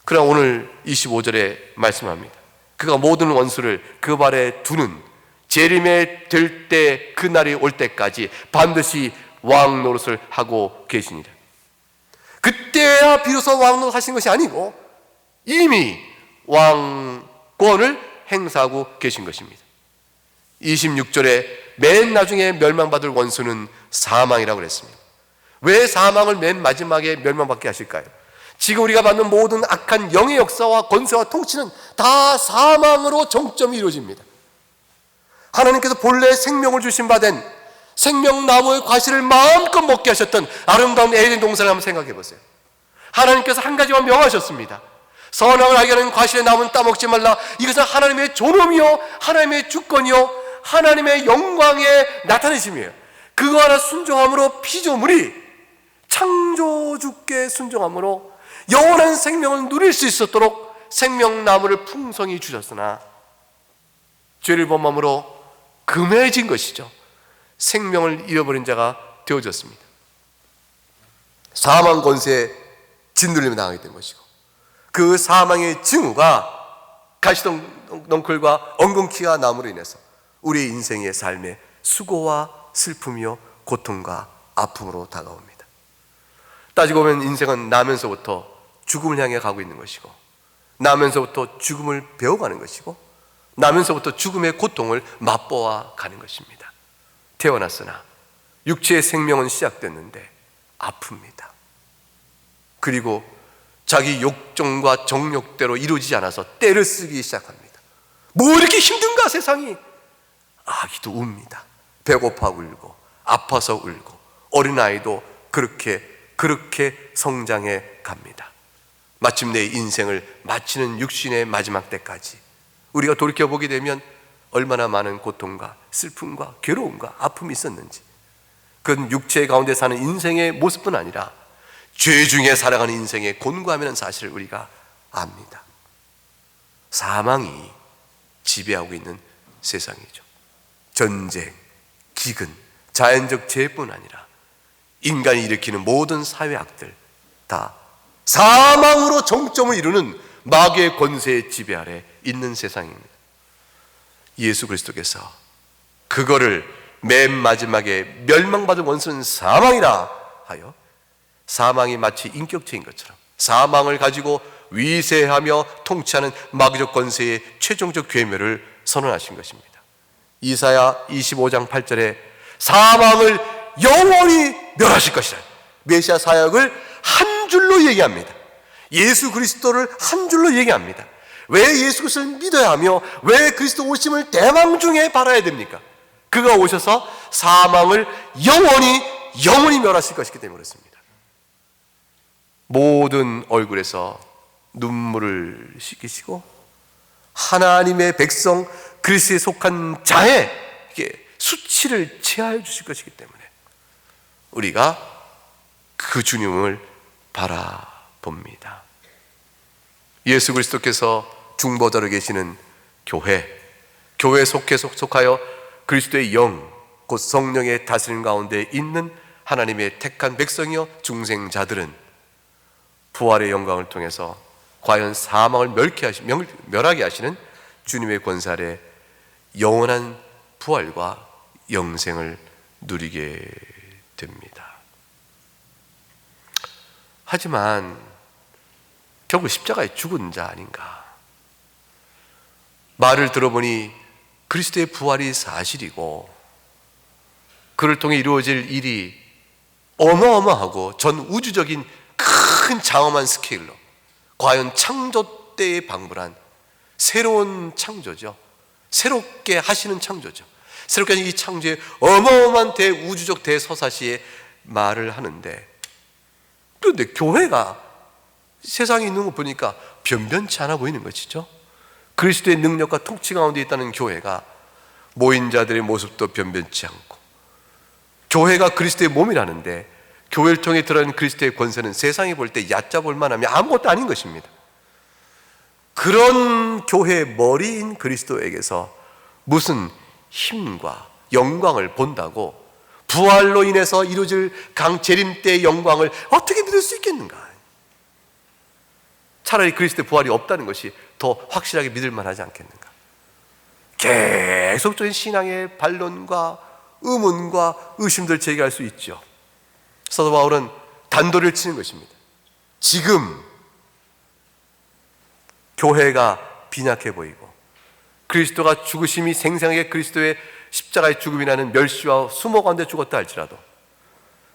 그러나 오늘 25절에 말씀합니다. 그가 모든 원수를 그 발에 두는 재림에 될 때, 그 날이 올 때까지 반드시 왕 노릇을 하고 계시니라. 그때야 비로소 왕 노릇 하신 것이 아니고 이미 왕권을 행사하고 계신 것입니다. 26절에 맨 나중에 멸망받을 원수는 사망이라고 그랬습니다. 왜 사망을 맨 마지막에 멸망받게 하실까요? 지금 우리가 받는 모든 악한 영의 역사와 권세와 통치는 다 사망으로 정점이 이루어집니다. 하나님께서 본래 생명을 주신 바 된 생명나무의 과실을 마음껏 먹게 하셨던 아름다운 에덴 동산을 한번 생각해 보세요. 하나님께서 한 가지만 명하셨습니다. 선악을 알게 하는 과실의 나무는 따먹지 말라. 이것은 하나님의 존엄이요 하나님의 주권이요 하나님의 영광의 나타내심이에요. 그거 하나 순종함으로 피조물이 창조주께 순종함으로 영원한 생명을 누릴 수 있었도록 생명나무를 풍성히 주셨으나 죄를 범함으로 금해진 것이죠. 생명을 잃어버린 자가 되어졌습니다. 사망 권세에 짓눌림을 당하게 된 것이고, 그 사망의 징후가 가시덩굴과 엉겅퀴가 나무로 인해서 우리의 인생의 삶에 수고와 슬픔이요 고통과 아픔으로 다가옵니다. 따지고 보면 인생은 나면서부터 죽음을 향해 가고 있는 것이고, 나면서부터 죽음을 배워가는 것이고, 나면서부터 죽음의 고통을 맛보아 가는 것입니다. 태어났으나 육체의 생명은 시작됐는데 아픕니다. 그리고 자기 욕정과 정욕대로 이루어지지 않아서 때를 쓰기 시작합니다. 뭐 이렇게 힘든가 세상이? 아기도 웁니다. 배고파 울고 아파서 울고 어린아이도 그렇게 성장해 갑니다. 마침내 인생을 마치는 육신의 마지막 때까지 우리가 돌이켜보게 되면 얼마나 많은 고통과 슬픔과 괴로움과 아픔이 있었는지, 그건 육체 가운데 사는 인생의 모습뿐 아니라 죄 중에 살아가는 인생의 곤고함이라는 사실을 우리가 압니다. 사망이 지배하고 있는 세상이죠. 전쟁, 기근, 자연적 재해뿐 아니라 인간이 일으키는 모든 사회악들 다 사망으로 정점을 이루는 마귀의 권세의 지배 아래 있는 세상입니다. 예수 그리스도께서 그거를 맨 마지막에 멸망받은 원수는 사망이라 하여, 사망이 마치 인격체인 것처럼 사망을 가지고 위세하며 통치하는 마귀적 권세의 최종적 괴멸을 선언하신 것입니다. 이사야 25장 8절에 사망을 영원히 멸하실 것이라, 메시아 사역을 한 줄로 얘기합니다. 예수 그리스도를 한 줄로 얘기합니다. 왜 예수 그리스도를 믿어야 하며 왜 그리스도 오심을 대망 중에 바라야 됩니까? 그가 오셔서 사망을 영원히 멸하실 것이기 때문에 그렇습니다. 모든 얼굴에서 눈물을 씻기시고 하나님의 백성 그리스도에 속한 자의 수치를 제하여 주실 것이기 때문에 우리가 그 주님을 바라봅니다. 예수 그리스도께서 중보자로 계시는 교회에 속하여 그리스도의 영, 곧 성령의 다스림 가운데 있는 하나님의 택한 백성이여 중생자들은 부활의 영광을 통해서 과연 사망을 멸하게 하시는 주님의 권세 아래 영원한 부활과 영생을 누리게 됩니다. 하지만 결국 십자가에 죽은 자 아닌가? 말을 들어보니 그리스도의 부활이 사실이고 그를 통해 이루어질 일이 어마어마하고 전 우주적인 큰 장엄한 스케일로, 과연 창조 때에 방불한 새로운 창조죠. 새롭게 하시는 창조죠. 새롭게 하신 이 창조의 어마어마한 대우주적 대서사시에 말을 하는데, 그런데 교회가 세상에 있는 거 보니까 변변치 않아 보이는 것이죠. 그리스도의 능력과 통치 가운데 있다는 교회가 모인 자들의 모습도 변변치 않고, 교회가 그리스도의 몸이라는데 교회를 통해 드러나는 그리스도의 권세는 세상이 볼 때 얕잡을 만하면 아무것도 아닌 것입니다. 그런 교회의 머리인 그리스도에게서 무슨 힘과 영광을 본다고 부활로 인해서 이루어질 재림 때의 영광을 어떻게 믿을 수 있겠는가? 차라리 그리스도의 부활이 없다는 것이 더 확실하게 믿을 만하지 않겠는가? 계속적인 신앙의 반론과 의문과 의심들 제기할 수 있죠. 사도 바울은 단도리를 치는 것입니다. 지금 교회가 빈약해 보이고 그리스도가 죽으심이 생생하게 그리스도의 십자가의 죽음이라는 멸시와 수모 가운데 죽었다 할지라도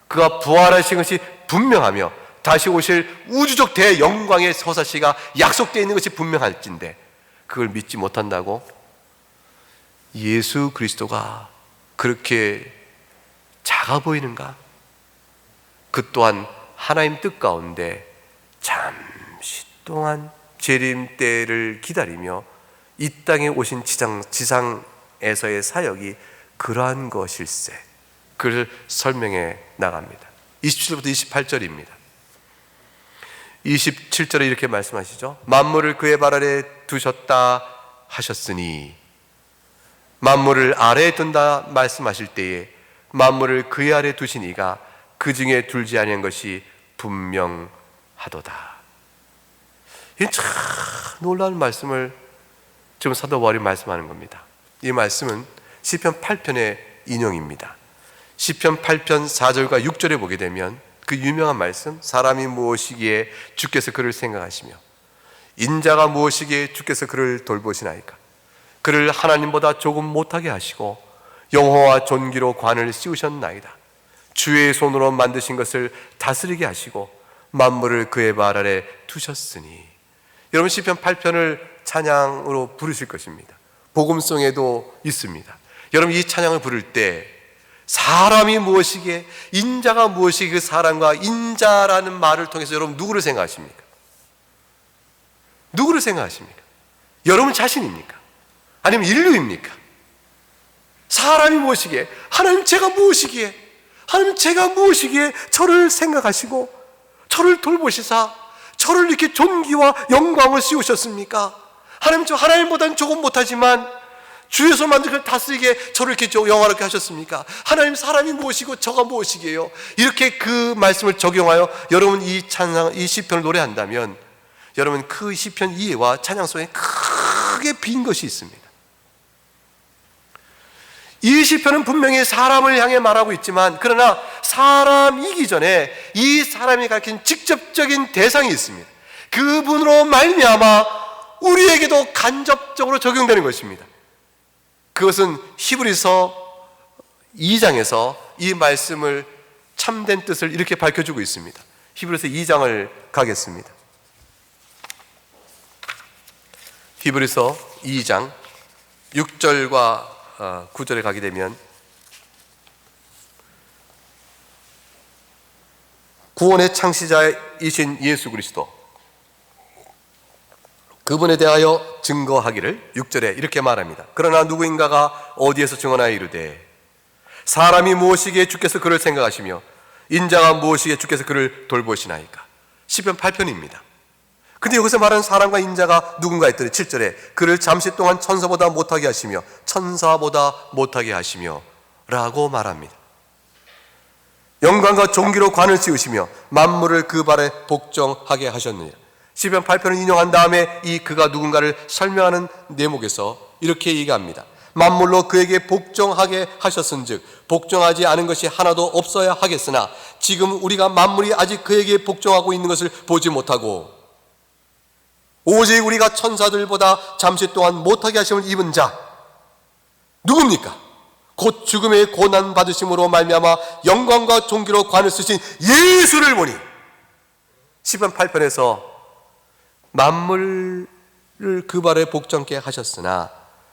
그가 부활하신 것이 분명하며 다시 오실 우주적 대영광의 서사시가 약속되어 있는 것이 분명할진데 그걸 믿지 못한다고? 예수 그리스도가 그렇게 작아 보이는가? 그 또한 하나님 뜻 가운데 잠시 동안 재림 때를 기다리며 이 땅에 오신 지상에서의 사역이 그러한 것일세. 그를 설명해 나갑니다. 27절부터 28절입니다. 27절에 이렇게 말씀하시죠. 만물을 그의 발 아래 두셨다 하셨으니, 만물을 아래에 둔다 말씀하실 때에 만물을 그의 아래 두시니가 그 중에 둘지 아니한 것이 분명하도다. 이 참 놀라운 말씀을 지금 사도 바울이 말씀하는 겁니다. 이 말씀은 시편 8편의 인용입니다. 시편 8편 4절과 6절에 보게 되면 그 유명한 말씀, 사람이 무엇이기에 주께서 그를 생각하시며 인자가 무엇이기에 주께서 그를 돌보시나이까. 그를 하나님보다 조금 못하게 하시고 영화와 존귀로 관을 씌우셨나이다. 주의 손으로 만드신 것을 다스리게 하시고 만물을 그의 발 아래 두셨으니. 여러분, 시편 8편을 찬양으로 부르실 것입니다. 복음송에도 있습니다. 여러분, 이 찬양을 부를 때 사람이 무엇이기에, 인자가 무엇이기에, 그 사람과 인자라는 말을 통해서 여러분 누구를 생각하십니까? 누구를 생각하십니까? 여러분 자신입니까? 아니면 인류입니까? 사람이 무엇이기에, 하나님 제가 무엇이기에, 하나님 제가 무엇이기에 저를 생각하시고 저를 돌보시사 저를 이렇게 존귀와 영광을 씌우셨습니까? 하나님, 저 하나님보다는 조금 못하지만 주에서 만든 그 다스리게 저를 이렇게 영화롭게 하셨습니까? 하나님, 사람이 무엇이고 저가 무엇이게요? 이렇게 그 말씀을 적용하여 여러분 이 찬양, 이 시편을 노래한다면 여러분 그 시편 이해와 찬양 속에 크게 빈 것이 있습니다. 이 시편은 분명히 사람을 향해 말하고 있지만, 그러나 사람이기 전에 이 사람이 가르친 직접적인 대상이 있습니다. 그분으로 말미암아 우리에게도 간접적으로 적용되는 것입니다. 그것은 히브리서 2장에서 이 말씀을 참된 뜻을 이렇게 밝혀주고 있습니다. 히브리서 2장을 가겠습니다. 히브리서 2장 6절과 9절에 가게 되면, 구원의 창시자이신 예수 그리스도, 그분에 대하여 증거하기를 6절에 이렇게 말합니다. 그러나 누구인가가 어디에서 증언하여 이르되 사람이 무엇이기에 주께서 그를 생각하시며 인자가 무엇이기에 주께서 그를 돌보시나이까. 시편 8편입니다. 근데 여기서 말하는 사람과 인자가 누군가 했더니 7절에 그를 잠시 동안 천사보다 못하게 하시며 천사보다 못하게 하시며 라고 말합니다. 영광과 존귀로 관을 씌우시며 만물을 그 발에 복종하게 하셨느니라. 시편 8편을 인용한 다음에 이 그가 누군가를 설명하는 대목에서 이렇게 얘기합니다. 만물로 그에게 복종하게 하셨은즉 복종하지 않은 것이 하나도 없어야 하겠으나 지금 우리가 만물이 아직 그에게 복종하고 있는 것을 보지 못하고 오직 우리가 천사들보다 잠시 동안 못하게 하심을 입은 자 누굽니까? 곧 죽음의 고난 받으심으로 말미암아 영광과 존귀로 관을 쓰신 예수를 보니. 시편 8편에서 만물을 그 발에 복종케 하셨으나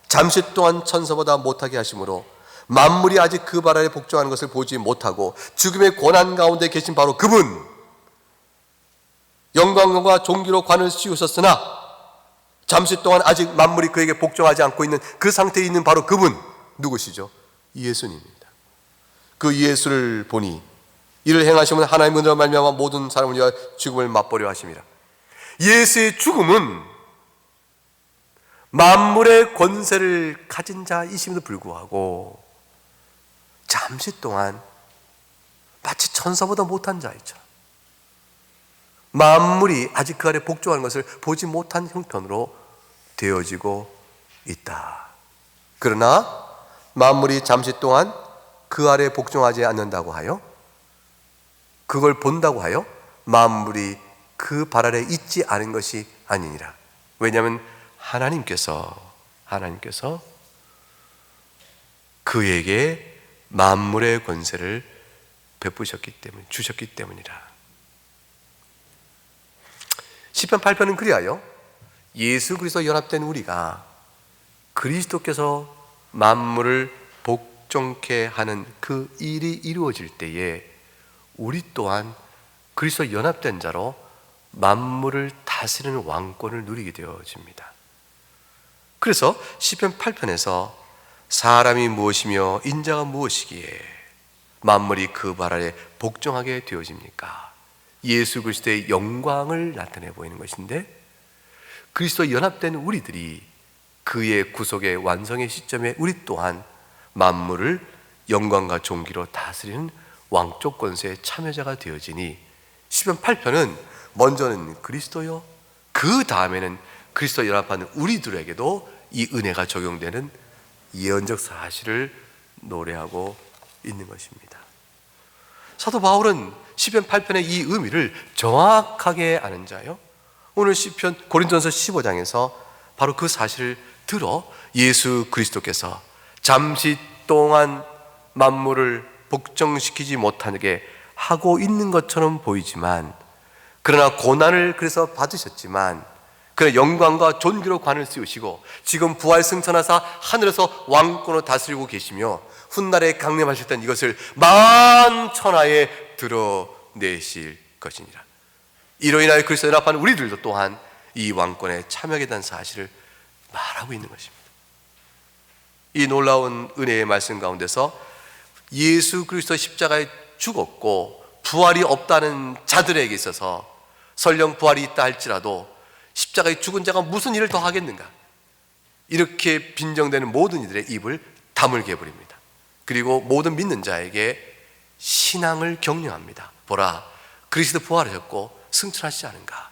잠시 동안 천사보다 못하게 하심으로 만물이 아직 그 발 아래 복종하는 것을 보지 못하고 죽음의 고난 가운데 계신 바로 그분, 영광과 존귀로 관을 씌우셨으나 잠시 동안 아직 만물이 그에게 복종하지 않고 있는 그 상태에 있는 바로 그분 누구시죠? 예수님입니다. 그 예수를 보니 이를 행하시면 하나님의 은혜로 말미암아 모든 사람을 위하여 죽음을 맛보려 하심이라. 예수의 죽음은 만물의 권세를 가진 자이심에도 불구하고 잠시 동안 마치 천사보다 못한 자이죠. 만물이 아직 그 아래 복종하는 것을 보지 못한 형편으로 되어지고 있다. 그러나 만물이 잠시 동안 그 아래 복종하지 않는다고 하여, 그걸 본다고 하여 만물이 그 발 아래 있지 않은 것이 아니니라. 왜냐하면 하나님께서 그에게 만물의 권세를 베푸셨기 때문에, 주셨기 때문이라. 시편 8편은 그리하여 예수 그리스도 연합된 우리가 그리스도께서 만물을 복종케 하는 그 일이 이루어질 때에 우리 또한 그리스도 연합된 자로 만물을 다스리는 왕권을 누리게 되어집니다. 그래서 시편 8편에서 사람이 무엇이며 인자가 무엇이기에 만물이 그 발 아래 복종하게 되어집니까? 예수 그리스도의 영광을 나타내 보이는 것인데, 그리스도와 연합된 우리들이 그의 구속의 완성의 시점에 우리 또한 만물을 영광과 존귀로 다스리는 왕족 권세의 참여자가 되어지니, 시편 8편은 먼저는 그리스도요, 그 다음에는 그리스도와 연합하는 우리들에게도 이 은혜가 적용되는 예언적 사실을 노래하고 있는 것입니다. 사도 바울은 시편 8편의 이 의미를 정확하게 아는 자요, 오늘 시편 고린도전서 15장에서 바로 그 사실을 들어 예수 그리스도께서 잠시 동안 만물을 복종시키지 못하게 하고 있는 것처럼 보이지만, 그러나 고난을 그래서 받으셨지만 그의 영광과 존귀로 관을 씌우시고 지금 부활 승천하사 하늘에서 왕권으로 다스리고 계시며 훗날에 강림하실 땐 이것을 만천하에 드러내실 것이니라. 이로 인하여 그리스도에 연합한 우리들도 또한 이 왕권에 참여하게 된 사실을 말하고 있는 것입니다. 이 놀라운 은혜의 말씀 가운데서 예수 그리스도 십자가에 죽었고 부활이 없다는 자들에게 있어서 설령 부활이 있다 할지라도 십자가에 죽은 자가 무슨 일을 더 하겠는가, 이렇게 빈정되는 모든 이들의 입을 다물게 해버립니다. 그리고 모든 믿는 자에게 신앙을 격려합니다. 보라, 그리스도 부활하셨고 승천하시지 않은가.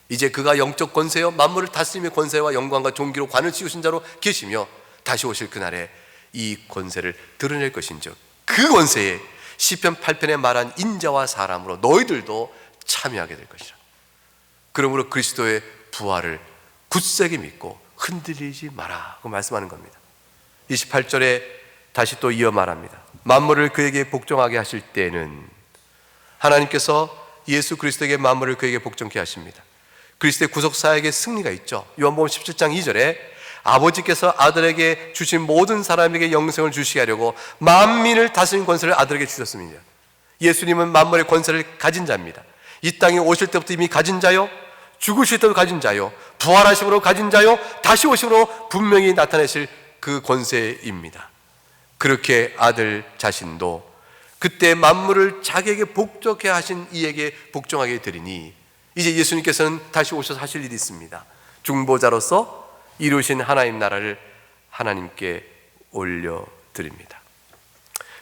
이제 그가 영적 권세요 만물을 다스림의 권세와 영광과 존귀로 관을 씌우신 자로 계시며 다시 오실 그날에 이 권세를 드러낼 것인즉 그 권세에 시편 8편에 말한 인자와 사람으로 너희들도 참여하게 될 것이라. 그러므로 그리스도의 부활을 굳세게 믿고 흔들리지 마라 고 말씀하는 겁니다. 28절에 다시 또 이어 말합니다. 만물을 그에게 복종하게 하실 때는, 하나님께서 예수 그리스도에게 만물을 그에게 복종케 하십니다. 그리스도의 구속사역의 승리가 있죠. 요한복음 17장 2절에 아버지께서 아들에게 주신 모든 사람에게 영생을 주시게 하려고 만민을 다스리는 권세를 아들에게 주셨습니다. 예수님은 만물의 권세를 가진 자입니다. 이 땅에 오실 때부터 이미 가진 자요, 죽으실 때도 가진 자요, 부활하심으로 가진 자요, 다시 오심으로 분명히 나타내실 그 권세입니다. 그렇게 아들 자신도 그때 만물을 자기에게 복종케 하신 이에게 복종하게 되리니, 이제 예수님께서는 다시 오셔서 하실 일이 있습니다. 중보자로서 이루신 하나님 나라를 하나님께 올려드립니다.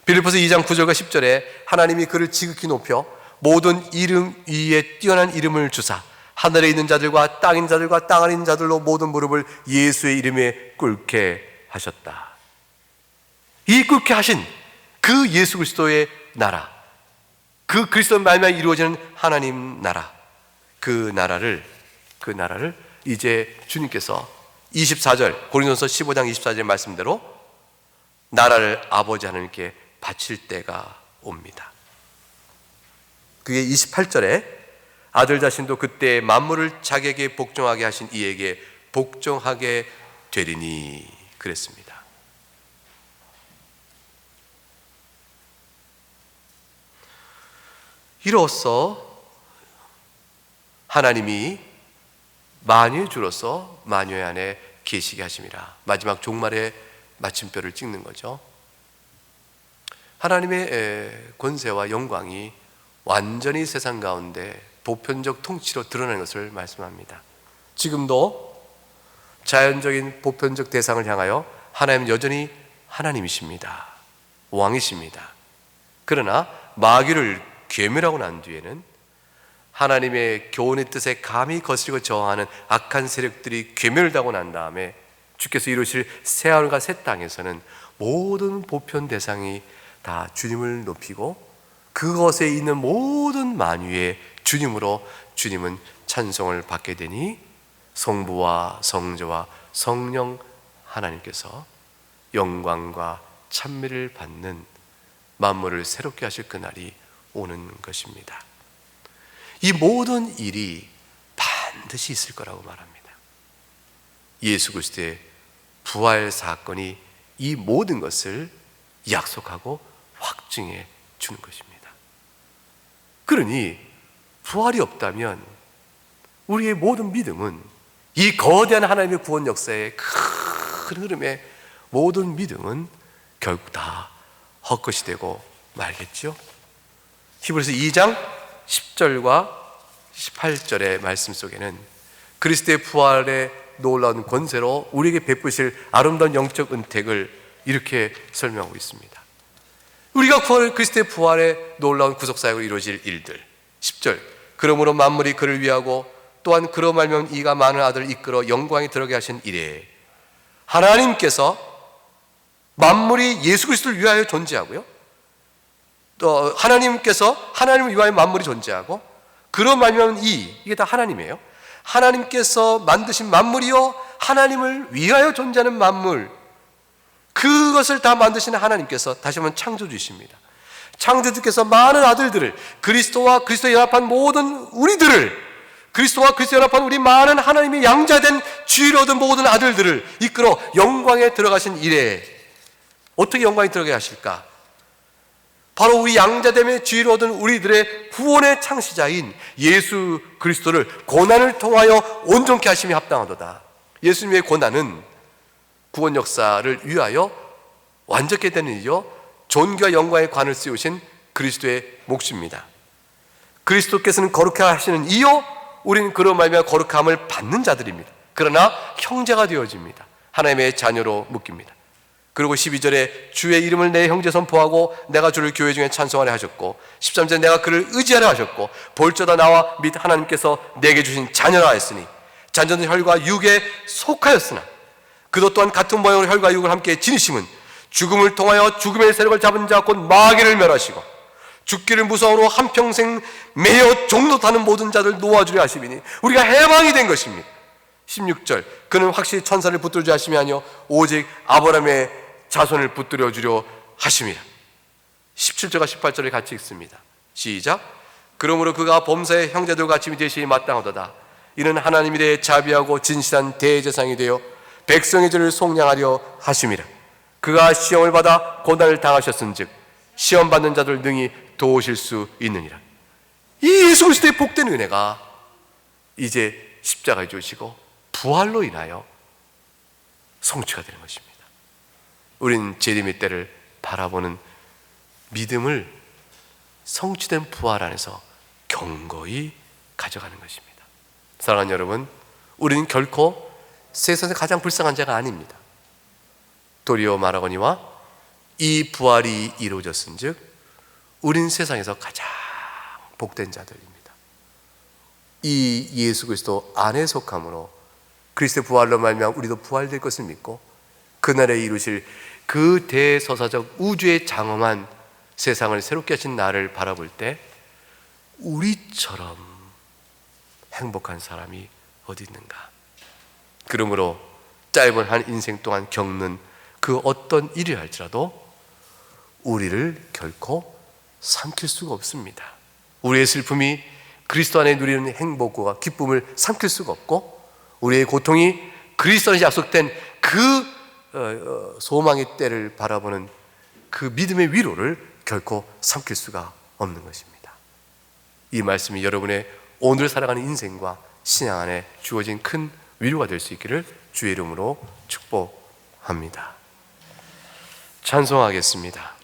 빌립보서 2장 9절과 10절에 하나님이 그를 지극히 높여 모든 이름 위에 뛰어난 이름을 주사 하늘에 있는 자들과 땅에 있는 자들과 땅 안에 있는 자들로 모든 무릎을 예수의 이름에 꿇게 하셨다. 이 꿇게 하신 그 예수 그리스도의 나라, 그 그리스도의 말미암아 이루어지는 하나님 나라, 그 나라를 이제 주님께서 24절 고린도전서 15장 24절 말씀대로 나라를 아버지 하나님께 바칠 때가 옵니다. 그게 28절에 아들 자신도 그때 만물을 자기에게 복종하게 하신 이에게 복종하게 되리니 그랬습니다. 이로써 하나님이 만유의 주로서 만유의 안에 계시게 하심이라. 마지막 종말의 마침표를 찍는 거죠. 하나님의 권세와 영광이 완전히 세상 가운데 보편적 통치로 드러나는 것을 말씀합니다. 지금도 자연적인 보편적 대상을 향하여 하나님은 여전히 하나님이십니다. 왕이십니다. 그러나 마귀를 괴멸하고 난 뒤에는 하나님의 교훈의 뜻에 감히 거스리고 저항하는 악한 세력들이 괴멸하고 난 다음에 주께서 이루실 새하늘과 새 땅에서는 모든 보편 대상이 다 주님을 높이고 그것에 있는 모든 만유의 주님으로 주님은 찬송을 받게 되니 성부와 성자와 성령 하나님께서 영광과 찬미를 받는 만물을 새롭게 하실 그날이 오는 것입니다. 이 모든 일이 반드시 있을 거라고 말합니다. 예수 그리스도의 부활 사건이 이 모든 것을 약속하고 확증해 주는 것입니다. 그러니 부활이 없다면 우리의 모든 믿음은 이 거대한 하나님의 구원 역사의 큰 흐름의 모든 믿음은 결국 다 헛것이 되고 말겠죠. 히브리서 2장 10절과 18절의 말씀 속에는 그리스도의 부활의 놀라운 권세로 우리에게 베푸실 아름다운 영적 은택을 이렇게 설명하고 있습니다. 우리가 그리스도의 부활의 놀라운 구속사역으로 이루어질 일들. 10절, 그러므로 만물이 그를 위하고 또한 그로 말미암아 이가 많은 아들을 이끌어 영광에 들어가게 하신 이래. 하나님께서 만물이 예수 그리스도를 위하여 존재하고요, 또 하나님께서 하나님을 위하여 만물이 존재하고 그로 말미암아 이게 다 하나님이에요. 하나님께서 만드신 만물이요, 하나님을 위하여 존재하는 만물, 그것을 다 만드신 하나님께서 다시 한번 창조주이십니다. 창조주께서 많은 아들들을, 그리스도와 그리스도에 연합한 모든 우리들을, 그리스도와 그리스도에 연합한 우리 많은 하나님의 양자된 주의를 얻은 모든 아들들을 이끌어 영광에 들어가신 이래. 어떻게 영광에 들어가게 하실까? 바로 우리 양자됨의 주의를 얻은 우리들의 구원의 창시자인 예수 그리스도를 고난을 통하여 온전케 하심이 합당하도다. 예수님의 고난은 구원 역사를 위하여 완전케 되는 일이요, 존귀와 영광의 관을 씌우신 그리스도의 몫입니다. 그리스도께서는 거룩하게 하시는 이요, 우리는 그로 말미암아 거룩함을 받는 자들입니다. 그러나 형제가 되어집니다. 하나님의 자녀로 묶입니다. 그리고 12절에 주의 이름을 내 형제 선포하고 내가 주를 교회 중에 찬송하려 하셨고, 13절에 내가 그를 의지하려 하셨고 볼저다 나와 및 하나님께서 내게 주신 자녀라 했으니 자녀는 혈과 육에 속하였으나 그도 또한 같은 모양으로 혈과 육을 함께 지니심은 죽음을 통하여 죽음의 세력을 잡은 자 곧 마귀를 멸하시고 죽기를 무서워로 한평생 매여 종노타는 모든 자들 놓아주려 하심이니 우리가 해방이 된 것입니다. 16절, 그는 확실히 천사를 붙들어주려 하심이 아니요 오직 아브라함의 자손을 붙들어 주려 하심이라. 17절과 18절을 같이 읽습니다. 시작. 그러므로 그가 범사의 형제들과 같이 되시기 마땅하도다. 이는 하나님이 대해 자비하고 진실한 대제사장이 되어 백성의 죄를 속량하려 하심이라. 그가 시험을 받아 고난을 당하셨은즉 시험 받는 자들 능히 도우실 수 있느니라. 이 예수 그리스도의 복된 은혜가 이제 십자가에 주시고 부활로 인하여 성취가 되는 것입니다. 우리는 재림의 때를 바라보는 믿음을 성취된 부활 안에서 경거히 가져가는 것입니다. 사랑하는 여러분, 우리는 결코 세상에서 가장 불쌍한 자가 아닙니다. 도리어 말하거니와 이 부활이 이루어졌은즉 우리는 세상에서 가장 복된 자들입니다. 이 예수 그리스도 안에 속함으로 그리스도의 부활로 말미암아 우리도 부활될 것을 믿고 그날에 이루실 그 대서사적 우주의 장엄한 세상을 새롭게 하신 나를 바라볼 때 우리처럼 행복한 사람이 어디 있는가? 그러므로 짧은 한 인생 동안 겪는 그 어떤 일을 할지라도 우리를 결코 삼킬 수가 없습니다. 우리의 슬픔이 그리스도 안에 누리는 행복과 기쁨을 삼킬 수가 없고, 우리의 고통이 그리스도 안에 약속된 그 소망의 때를 바라보는 그 믿음의 위로를 결코 삼킬 수가 없는 것입니다. 이 말씀이 여러분의 오늘 살아가는 인생과 신앙 안에 주어진 큰 위로가 될 수 있기를 주의 이름으로 축복합니다. 찬송하겠습니다.